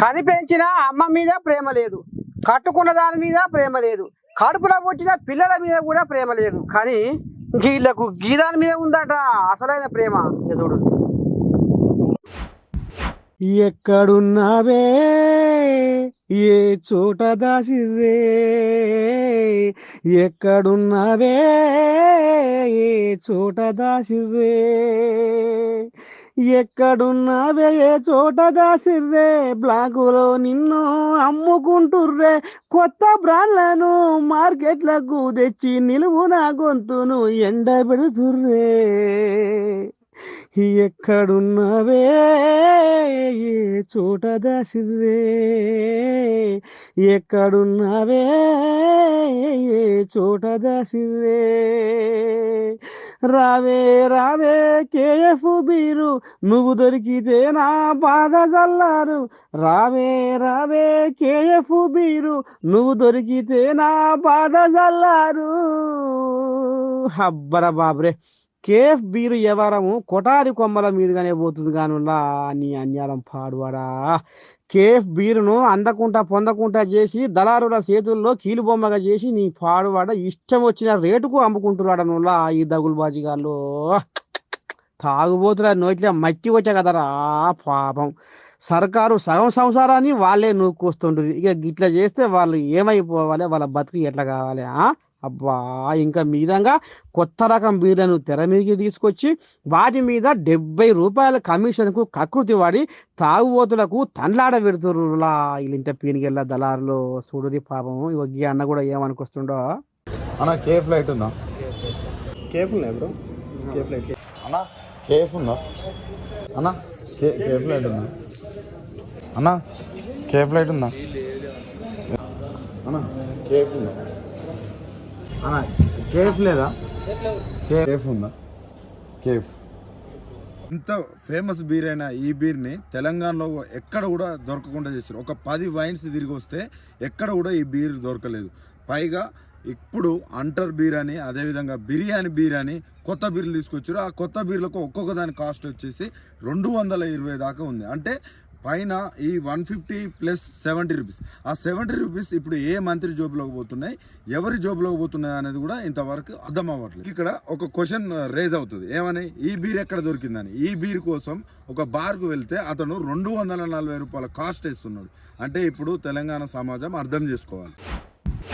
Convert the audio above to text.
కనిపెంచిన అమ్మ మీద ప్రేమ లేదు, కట్టుకున్న దాని మీద ప్రేమ లేదు, కడుపులో పుట్టిన పిల్లల మీద కూడా ప్రేమ లేదు. కానీ వీళ్ళకు గీదాని మీద ఉందట అసలైన ప్రేమ. ఇక చూడు. ఎక్కడున్నావే ఏ చోట దాసిర్రే, ఎక్కడున్నావే ఏ చోట దాసిర్రే, ఎక్కడున్నావే ఏ చోట దాసిర్రే, బ్లాకులో నిన్ను అమ్ముకుంటుర్రే, కొత్త బ్రాండ్లను మార్కెట్లకు తెచ్చి నిలువున గొంతును ఎండ పెడుతుర్రే. ఎక్కడున్నావే ఏ చోట దాసిర్రే, ఎక్కడున్నావే ఏ చోట దాసిర్రే. రావే రావే కేఎఫ్ బీరు, నువ్వు దొరికితే నా బాధ చల్లారు. రావే రావే కేఎఫ్ బీరు, నువ్వు దొరికితే నా బాధ చల్లారు. అబ్బర బాబురే, కేఫ్ బీరు ఎవరము కొటారి కొమ్మల మీదుగానే పోతుంది కానులా నీ అన్యాలం పాడువాడా. కేఫ్ బీరును అందకుండా పొందకుండా చేసి దళారుల చేతుల్లో కీలుబొమ్మగా చేసి నీ పాడువాడ ఇష్టం వచ్చిన రేటుకు అమ్ముకుంటున్నాడు నువ్వులా ఈ దగులుబాజిగాళ్ళు. తాగుబోతుల నోట్లే మట్టి వచ్చా కదరా పాపం. సర్కారు సగం సంసారాన్ని వాళ్ళే నూక్కొస్తుంటారు. ఇక ఇట్లా చేస్తే వాళ్ళు ఏమైపోవాలి, వాళ్ళ బతుకు ఎట్లా కావాలి? అబ్బా, ఇంకా మీదంగా కొత్త రకం బీర్లను తెర మీదకి తీసుకొచ్చి వాటి మీద 70 రూపాయల కమిషన్కు కకృతి వాడి తాగుబోతులకు తండ్లాడ పెడుతురులా వీళ్ళింట పీనికెళ్ళ దళారులు. చూడుది పాపం. ఇవగ్గి అన్న కూడా ఏమనుకొస్తుండో. అన్న కేఫ్ లైట్ ఉందా? కేఫ్ ఉన్నాయి బ్రో, కేఫ్ లైట్ అన్న. కేఫ్ ఉందా అన్న? కేఫ్ లైట్ ఉందా అన్న? కేఫ్ లైట్ ఉందా అన్న? కేఫ్ ఉందా అన్న? కేఫ్ లేదా? కేఫ్ ఉందా? కేఫ్. ఇంత ఫేమస్ బీర్ అయిన ఈ బీర్ని తెలంగాణలో ఎక్కడ కూడా దొరకకుండా చేస్తారు. ఒక 10 వైన్స్ తిరిగి వస్తే ఎక్కడ కూడా ఈ బీర్ దొరకలేదు. పైగా ఇప్పుడు అంటర్ బీర్ అని, అదేవిధంగా బిర్యానీ బీర్ అని కొత్త బీర్లు తీసుకొచ్చారు. ఆ కొత్త బీర్లకు ఒక్కొక్క దాని కాస్ట్ వచ్చేసి 220 దాకా ఉంది. అంటే పైన ఈ 150 ప్లస్ 70 రూపీస్. ఆ 70 రూపీస్ ఇప్పుడు ఏ మంత్రి జోబులోకి పోతున్నాయి, ఎవరి జోబులోకి పోతున్నాయి అనేది కూడా ఇంతవరకు అర్థం అవ్వట్లేదు. ఇక్కడ ఒక క్వశ్చన్ రేజ్ అవుతుంది, ఏమని? ఈ బీర్ ఎక్కడ దొరికిందని. ఈ బీర్ కోసం ఒక బార్కు వెళ్తే అతను 240 రూపాయల కాస్ట్ ఇస్తున్నాడు. అంటే ఇప్పుడు తెలంగాణ సమాజం అర్థం చేసుకోవాలి.